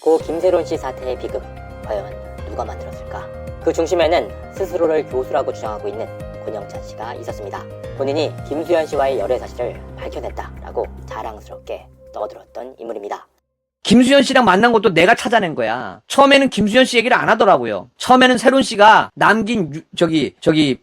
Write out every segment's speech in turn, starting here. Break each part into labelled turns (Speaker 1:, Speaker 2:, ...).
Speaker 1: 고 김세론 씨 사태의 비극, 과연 누가 만들었을까? 그 중심에는 스스로를 교수라고 주장하고 있는 권영찬 씨가 있었습니다. 본인이 김수현 씨와의 열애 사실을 밝혀냈다라고 자랑스럽게 떠들었던 인물입니다.
Speaker 2: 김수현 씨랑 만난 것도 내가 찾아낸 거야. 처음에는 김수현 씨 얘기를 안 하더라고요. 처음에는 세론 씨가 남긴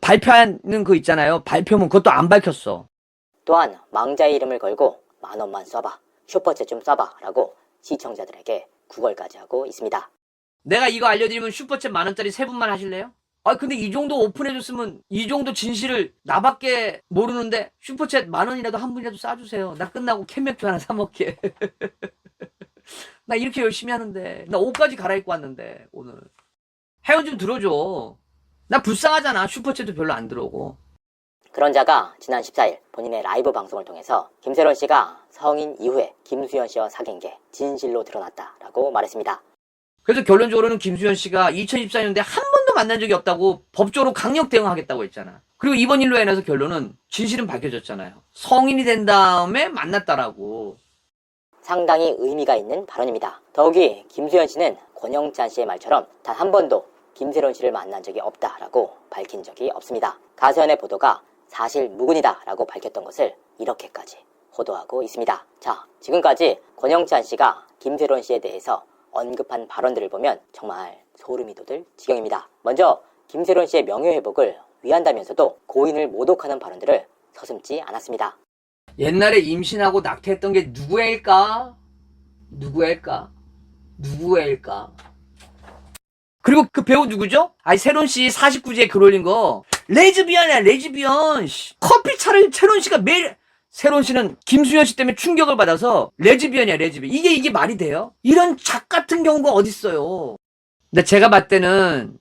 Speaker 2: 발표하는 거 있잖아요. 발표문 그것도 안 밝혔어.
Speaker 1: 또한 망자의 이름을 걸고 10,000원만 써봐, 슈퍼챗 좀 써봐 라고 시청자들에게 구걸까지 하고 있습니다.
Speaker 2: 내가 이거 알려드리면 슈퍼챗 10,000원짜리 3분만 하실래요? 아 근데 이 정도 오픈해줬으면 이 정도 진실을 나밖에 모르는데 슈퍼챗 10,000원이라도 한 분이라도 쏴주세요. 나 끝나고 캔맥주 하나 사 먹게. 나 이렇게 열심히 하는데 나 옷까지 갈아입고 왔는데 오늘 회원 좀 들어줘. 나 불쌍하잖아. 슈퍼챗도 별로 안 들어오고.
Speaker 1: 그런 자가 지난 14일 본인의 라이브 방송을 통해서 김세론 씨가 성인 이후에 김수현 씨와 사귄 게 진실로 드러났다라고 말했습니다.
Speaker 2: 그래서 결론적으로는 김수현 씨가 2014년도에 한 번도 만난 적이 없다고 법적으로 강력 대응하겠다고 했잖아. 그리고 이번 일로 인해서 결론은 진실은 밝혀졌잖아요. 성인이 된 다음에 만났다라고.
Speaker 1: 상당히 의미가 있는 발언입니다. 더욱이 김수현 씨는 권영찬 씨의 말처럼 단 한 번도 김세론 씨를 만난 적이 없다라고 밝힌 적이 없습니다. 가세현의 보도가 사실 무근이다라고 밝혔던 것을 이렇게까지 호도하고 있습니다. 자, 지금까지 권영찬 씨가 김세론 씨에 대해서 언급한 발언들을 보면 정말 소름이 돋을 지경입니다. 먼저 김세론 씨의 명예회복을 위한다면서도 고인을 모독하는 발언들을 서슴지 않았습니다.
Speaker 2: 옛날에 임신하고 낙태했던 게 누구일까? 그리고 그 배우 누구죠? 아니 세론 씨 49지에 글 올린 거 레즈비언이야 레즈비언. 커피차를 세론 씨가 매일. 세론 씨는 김수현 씨 때문에 충격을 받아서 레즈비언이야 레즈비언. 이게 말이 돼요? 이런 작 같은 경우가 어딨어요. 근데 제가 봤을 때는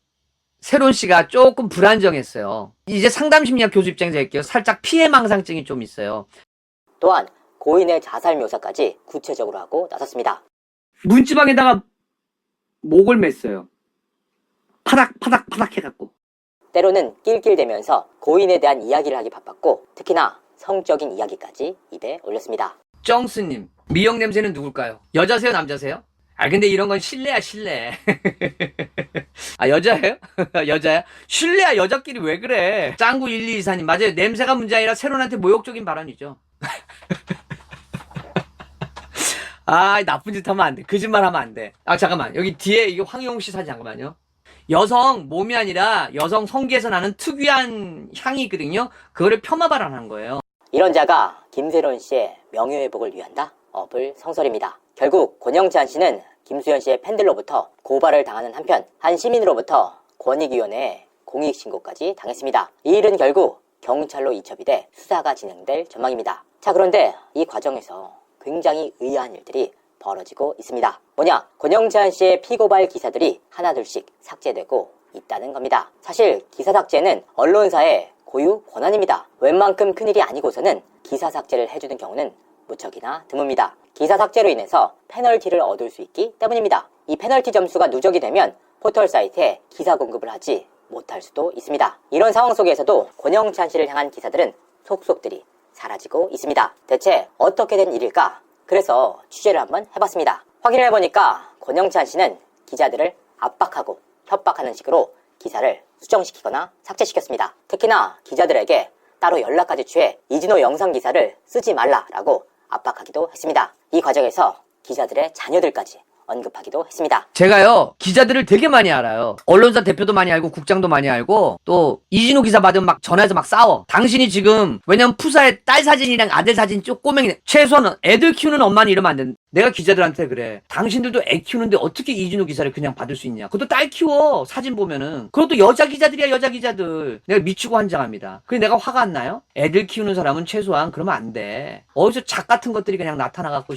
Speaker 2: 세론 씨가 조금 불안정했어요. 이제 상담심리학 교수 입장에서 할게요. 살짝 피해망상증이 좀 있어요.
Speaker 1: 또한 고인의 자살 묘사까지 구체적으로 하고 나섰습니다.
Speaker 2: 문지방에다가 목을 맸어요. 파닥 해갖고.
Speaker 1: 때로는 낄낄대면서 고인에 대한 이야기를 하기 바빴고 특히나 성적인 이야기까지 입에 올렸습니다.
Speaker 2: 정스님, 미역 냄새는 누굴까요? 여자세요, 남자세요? 아 근데 이런 건 실례야 실례. 아 여자예요? 여자야? 실례야 여자끼리 왜 그래? 짱구 1224님 맞아요. 냄새가 문제 아니라 세론한테 모욕적인 발언이죠. 아 나쁜 짓 하면 안 돼. 거짓말 하면 안 돼. 아 잠깐만 여기 뒤에 이게 황영웅 씨 사진 잠깐만요. 여성 몸이 아니라 여성 성기에서 나는 특유한 향이 있거든요. 그거를 폄하 발언한 거예요.
Speaker 1: 이런 자가 김세론 씨의 명예회복을 위한다? 어불성설입니다. 결국 권영찬 씨는 김수현 씨의 팬들로부터 고발을 당하는 한편 한 시민으로부터 권익위원회에 공익신고까지 당했습니다. 이 일은 결국 경찰로 이첩이 돼 수사가 진행될 전망입니다. 자 그런데 이 과정에서 굉장히 의아한 일들이 벌어지고 있습니다. 뭐냐? 권영찬 씨의 피고발 기사들이 하나둘씩 삭제되고 있다는 겁니다. 사실 기사 삭제는 언론사의 고유 권한입니다. 웬만큼 큰일이 아니고서는 기사 삭제를 해주는 경우는 무척이나 드뭅니다. 기사 삭제로 인해서 페널티를 얻을 수 있기 때문입니다. 이 페널티 점수가 누적이 되면 포털 사이트에 기사 공급을 하지 못할 수도 있습니다. 이런 상황 속에서도 권영찬 씨를 향한 기사들은 속속들이 사라지고 있습니다. 대체 어떻게 된 일일까? 그래서 취재를 한번 해봤습니다. 확인을 해보니까 권영찬 씨는 기자들을 압박하고 협박하는 식으로 기사를 수정시키거나 삭제시켰습니다. 특히나 기자들에게 따로 연락까지 취해 이진호 영상 기사를 쓰지 말라라고 압박하기도 했습니다. 이 과정에서 기자들의 자녀들까지 언급하기도 했습니다.
Speaker 2: 제가요 기자들을 되게 많이 알아요. 언론사 대표도 많이 알고 국장도 많이 알고 또 이진호 기사 받으면 막 전화해서 막 싸워. 당신이 지금 왜냐면 푸사에 딸 사진이랑 아들 사진 쪽 꼬맹이 최소한 애들 키우는 엄마는 이러면 안 된다. 내가 기자들한테 그래. 당신들도 애 키우는데 어떻게 이진호 기사를 그냥 받을 수 있냐. 그것도 딸 키워 사진 보면은. 그것도 여자 기자들이야 여자 기자들. 내가 미치고 환장합니다. 그래 내가 화가 안 나요? 애들 키우는 사람은 최소한 그러면 안 돼. 어디서 작 같은 것들이 그냥 나타나갖고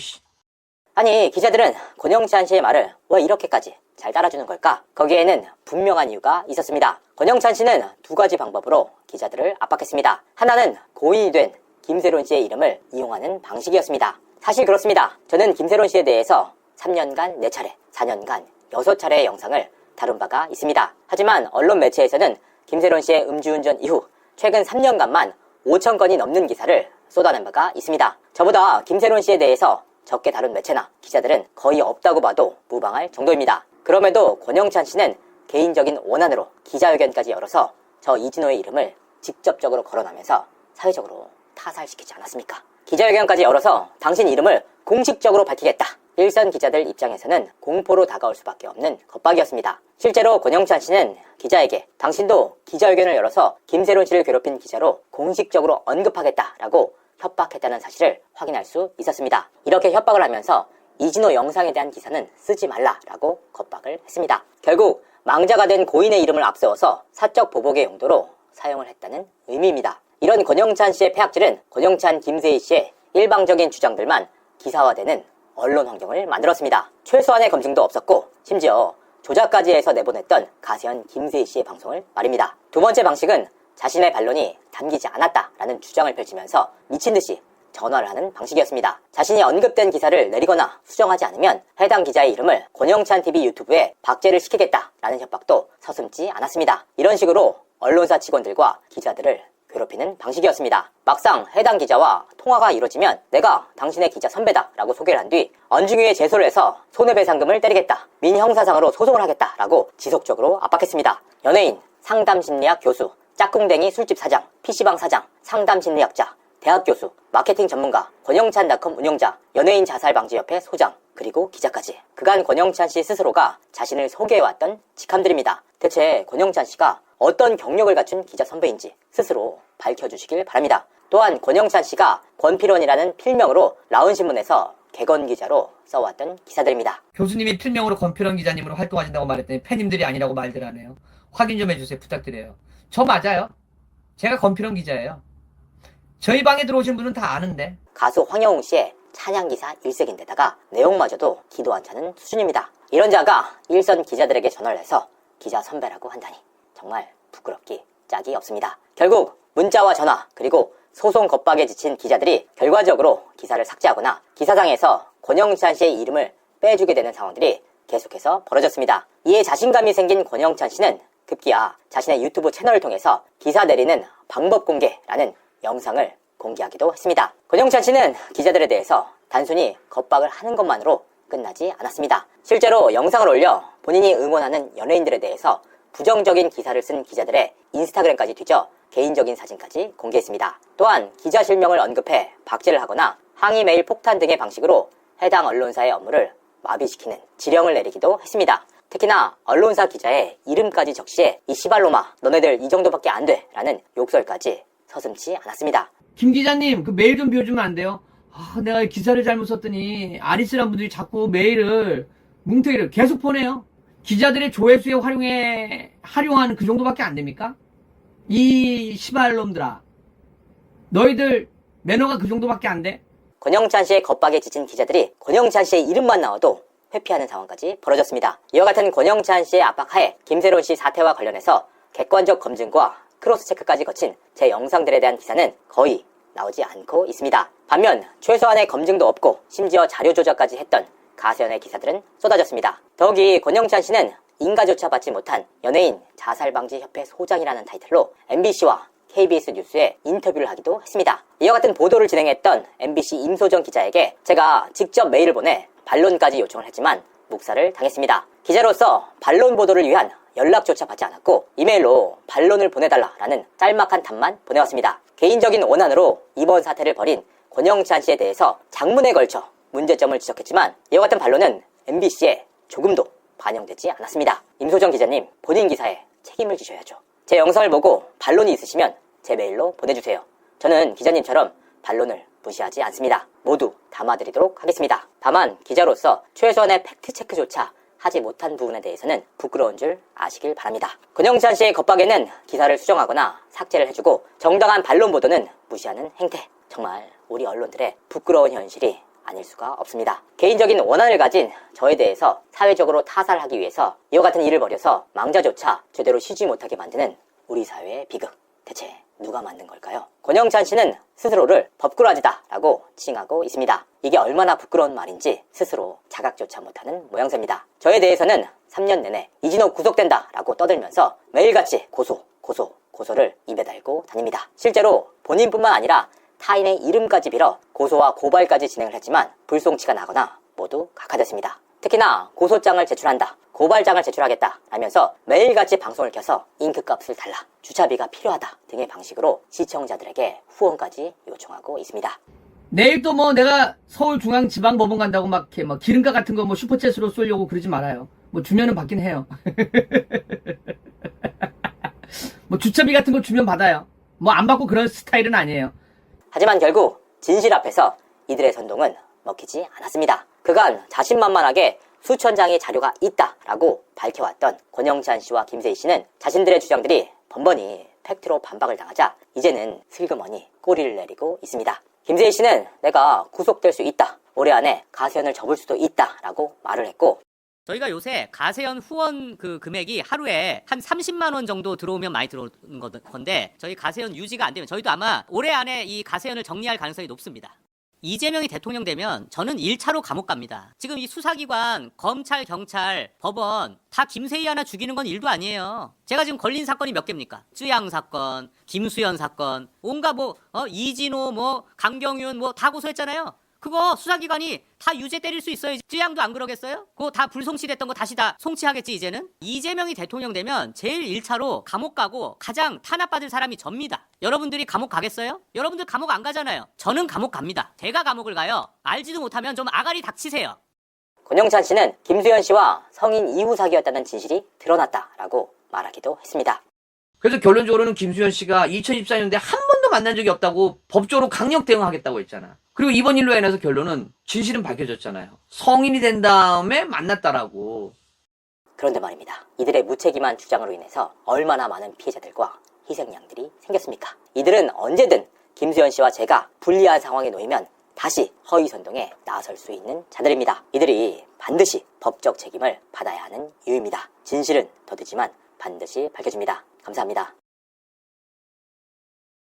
Speaker 1: 아니 기자들은 권영찬 씨의 말을 왜 이렇게까지 잘 따라주는 걸까? 거기에는 분명한 이유가 있었습니다. 권영찬 씨는 두 가지 방법으로 기자들을 압박했습니다. 하나는 고인이 된 김세론 씨의 이름을 이용하는 방식이었습니다. 사실 그렇습니다. 저는 김세론 씨에 대해서 3년간 4차례, 4년간 6차례의 영상을 다룬 바가 있습니다. 하지만 언론 매체에서는 김세론 씨의 음주운전 이후 최근 3년간만 5,000건이 넘는 기사를 쏟아낸 바가 있습니다. 저보다 김세론 씨에 대해서 적게 다룬 매체나 기자들은 거의 없다고 봐도 무방할 정도입니다. 그럼에도 권영찬 씨는 개인적인 원한으로 기자회견까지 열어서 저 이진호의 이름을 직접적으로 거론하면서 사회적으로 타살시키지 않았습니까? 기자회견까지 열어서 당신 이름을 공식적으로 밝히겠다. 일선 기자들 입장에서는 공포로 다가올 수밖에 없는 겁박이었습니다. 실제로 권영찬 씨는 기자에게 당신도 기자회견을 열어서 김세론 씨를 괴롭힌 기자로 공식적으로 언급하겠다라고 협박했다는 사실을 확인할 수 있었습니다. 이렇게 협박을 하면서 이진호 영상에 대한 기사는 쓰지 말라라고 겁박을 했습니다. 결국 망자가 된 고인의 이름을 앞세워서 사적 보복의 용도로 사용을 했다는 의미입니다. 이런 권영찬 씨의 폐악질은 권영찬, 김세희 씨의 일방적인 주장들만 기사화되는 언론 환경을 만들었습니다. 최소한의 검증도 없었고 심지어 조작까지 해서 내보냈던 가세현, 김세희 씨의 방송을 말입니다. 두 번째 방식은 자신의 반론이 담기지 않았다라는 주장을 펼치면서 미친듯이 전화를 하는 방식이었습니다. 자신이 언급된 기사를 내리거나 수정하지 않으면 해당 기자의 이름을 권영찬TV 유튜브에 박제를 시키겠다라는 협박도 서슴지 않았습니다. 이런 식으로 언론사 직원들과 기자들을 괴롭히는 방식이었습니다. 막상 해당 기자와 통화가 이루어지면 내가 당신의 기자 선배다라고 소개를 한 뒤 언중위에 제소를 해서 손해배상금을 때리겠다, 민형사상으로 소송을 하겠다라고 지속적으로 압박했습니다. 연예인, 상담심리학 교수, 짝꿍댕이 술집 사장, PC방 사장, 상담심리학자, 대학 교수, 마케팅 전문가, 권영찬닷컴 운영자, 연예인 자살방지협회 소장, 그리고 기자까지. 그간 권영찬 씨 스스로가 자신을 소개해왔던 직함들입니다. 대체 권영찬 씨가 어떤 경력을 갖춘 기자 선배인지 스스로 밝혀주시길 바랍니다. 또한 권영찬 씨가 권필원이라는 필명으로 라운신문에서 개건 기자로 써왔던 기사들입니다.
Speaker 2: 교수님이 필명으로 권필원 기자님으로 활동하신다고 말했더니 팬님들이 아니라고 말들 하네요. 확인 좀 해주세요. 부탁드려요. 저 맞아요. 제가 권필원 기자예요. 저희 방에 들어오신 분은 다 아는데.
Speaker 1: 가수 황영웅 씨의 찬양기사 일색인데다가 내용마저도 기도 안 차는 수준입니다. 이런 자가 일선 기자들에게 전화를 해서 기자 선배라고 한다니 정말 부끄럽기 짝이 없습니다. 결국 문자와 전화 그리고 소송 겁박에 지친 기자들이 결과적으로 기사를 삭제하거나 기사상에서 권영찬 씨의 이름을 빼주게 되는 상황들이 계속해서 벌어졌습니다. 이에 자신감이 생긴 권영찬 씨는 급기야 자신의 유튜브 채널을 통해서 기사 내리는 방법 공개라는 영상을 공개하기도 했습니다. 권영찬 씨는 기자들에 대해서 단순히 겁박을 하는 것만으로 끝나지 않았습니다. 실제로 영상을 올려 본인이 응원하는 연예인들에 대해서 부정적인 기사를 쓴 기자들의 인스타그램까지 뒤져 개인적인 사진까지 공개했습니다. 또한 기자 실명을 언급해 박제를 하거나 항의 메일 폭탄 등의 방식으로 해당 언론사의 업무를 마비시키는 지령을 내리기도 했습니다. 특히나 언론사 기자의 이름까지 적시해 이 시발로마 너네들 이 정도밖에 안 돼 라는 욕설까지 서슴지 않았습니다.
Speaker 2: 김 기자님 그 메일 좀 비워주면 안 돼요? 내가 기사를 잘못 썼더니 아리스란 분들이 자꾸 메일을 뭉태기를 계속 보내요. 기자들의 조회수에 활용하는 그 정도밖에 안 됩니까? 이 시발놈들아, 너희들 매너가 그 정도밖에 안 돼?
Speaker 1: 권영찬 씨의 겁박에 지친 기자들이 권영찬 씨의 이름만 나와도 회피하는 상황까지 벌어졌습니다. 이와 같은 권영찬 씨의 압박하에 김세론 씨 사태와 관련해서 객관적 검증과 크로스체크까지 거친 제 영상들에 대한 기사는 거의 나오지 않고 있습니다. 반면 최소한의 검증도 없고 심지어 자료 조작까지 했던 가세현의 기사들은 쏟아졌습니다. 더욱이 권영찬 씨는 인가조차 받지 못한 연예인 자살방지협회 소장이라는 타이틀로 MBC와 KBS 뉴스에 인터뷰를 하기도 했습니다. 이와 같은 보도를 진행했던 MBC 임소정 기자에게 제가 직접 메일을 보내 반론까지 요청을 했지만 묵살을 당했습니다. 기자로서 반론 보도를 위한 연락조차 받지 않았고 이메일로 반론을 보내달라라는 짤막한 답만 보내왔습니다. 개인적인 원한으로 이번 사태를 벌인 권영찬 씨에 대해서 장문에 걸쳐 문제점을 지적했지만 이와 같은 반론은 MBC에 조금도 반영되지 않았습니다. 임소정 기자님, 본인 기사에 책임을 지셔야죠. 제 영상을 보고 반론이 있으시면 제 메일로 보내주세요. 저는 기자님처럼 반론을 무시하지 않습니다. 모두 담아드리도록 하겠습니다. 다만 기자로서 최소한의 팩트체크조차 하지 못한 부분에 대해서는 부끄러운 줄 아시길 바랍니다. 권영찬 씨의 겁박에는 기사를 수정하거나 삭제를 해주고 정당한 반론 보도는 무시하는 행태. 정말 우리 언론들의 부끄러운 현실이 아닐 수가 없습니다. 개인적인 원한을 가진 저에 대해서 사회적으로 타살하기 위해서 이와 같은 일을 벌여서 망자조차 제대로 쉬지 못하게 만드는 우리 사회의 비극. 대체 누가 만든 걸까요? 권영찬 씨는 스스로를 법꾸라지다 라고 칭하고 있습니다. 이게 얼마나 부끄러운 말인지 스스로 자각조차 못하는 모양새입니다. 저에 대해서는 3년 내내 이진호 구속된다 라고 떠들면서 매일같이 고소를 입에 달고 다닙니다. 실제로 본인뿐만 아니라 타인의 이름까지 빌어 고소와 고발까지 진행을 했지만 불송치가 나거나 모두 각하됐습니다. 특히나 고소장을 제출한다, 고발장을 제출하겠다 라면서 매일같이 방송을 켜서 잉크값을 달라, 주차비가 필요하다 등의 방식으로 시청자들에게 후원까지 요청하고 있습니다.
Speaker 2: 내일 또 뭐 내가 서울중앙지방법원 간다고 막 이렇게 뭐 기름값 같은 거 뭐 슈퍼챗으로 쏘려고 그러지 말아요. 뭐 주면은 받긴 해요. 뭐 주차비 같은 거 주면 받아요. 뭐 안 받고 그런 스타일은 아니에요.
Speaker 1: 하지만 결국 진실 앞에서 이들의 선동은 먹히지 않았습니다. 그간 자신만만하게 수천 장의 자료가 있다라고 밝혀왔던 권영찬 씨와 김세희 씨는 자신들의 주장들이 번번이 팩트로 반박을 당하자 이제는 슬그머니 꼬리를 내리고 있습니다. 김세희 씨는 내가 구속될 수 있다, 올해 안에 가세현을 접을 수도 있다 라고 말을 했고,
Speaker 3: 저희가 요새 가세현 후원 그 금액이 하루에 한 30만 원 정도 들어오면 많이 들어오는 건데, 저희 가세현 유지가 안 되면 저희도 아마 올해 안에 이 가세현을 정리할 가능성이 높습니다. 이재명이 대통령 되면 저는 1차로 감옥 갑니다. 지금 이 수사기관, 검찰, 경찰, 법원 다 김세희 하나 죽이는 건 일도 아니에요. 제가 지금 걸린 사건이 몇 개입니까? 쯔양 사건, 김수현 사건, 온갖 이진호, 강경윤 다 고소했잖아요. 그거 수사기관이 다 유죄 때릴 수 있어요. 쯔양도 안 그러겠어요? 그거 다 불송치됐던 거 다시 다 송치하겠지 이제는? 이재명이 대통령 되면 제일 1차로 감옥 가고 가장 탄압받을 사람이 접니다. 여러분들이 감옥 가겠어요? 여러분들 감옥 안 가잖아요. 저는 감옥 갑니다. 제가 감옥을 가요. 알지도 못하면 좀 아가리 닥치세요.
Speaker 1: 권영찬 씨는 김수현 씨와 성인 이후 사귀었다는 진실이 드러났다라고 말하기도 했습니다.
Speaker 2: 그래서 결론적으로는 김수현 씨가 2014년도에 한 번도 만난 적이 없다고 법적으로 강력 대응하겠다고 했잖아. 그리고 이번 일로 인해서 결론은 진실은 밝혀졌잖아요. 성인이 된 다음에 만났다라고.
Speaker 1: 그런데 말입니다. 이들의 무책임한 주장으로 인해서 얼마나 많은 피해자들과 희생양들이 생겼습니까? 이들은 언제든 김수현 씨와 제가 불리한 상황에 놓이면 다시 허위선동에 나설 수 있는 자들입니다. 이들이 반드시 법적 책임을 받아야 하는 이유입니다. 진실은 더디지만 반드시 밝혀집니다. 감사합니다.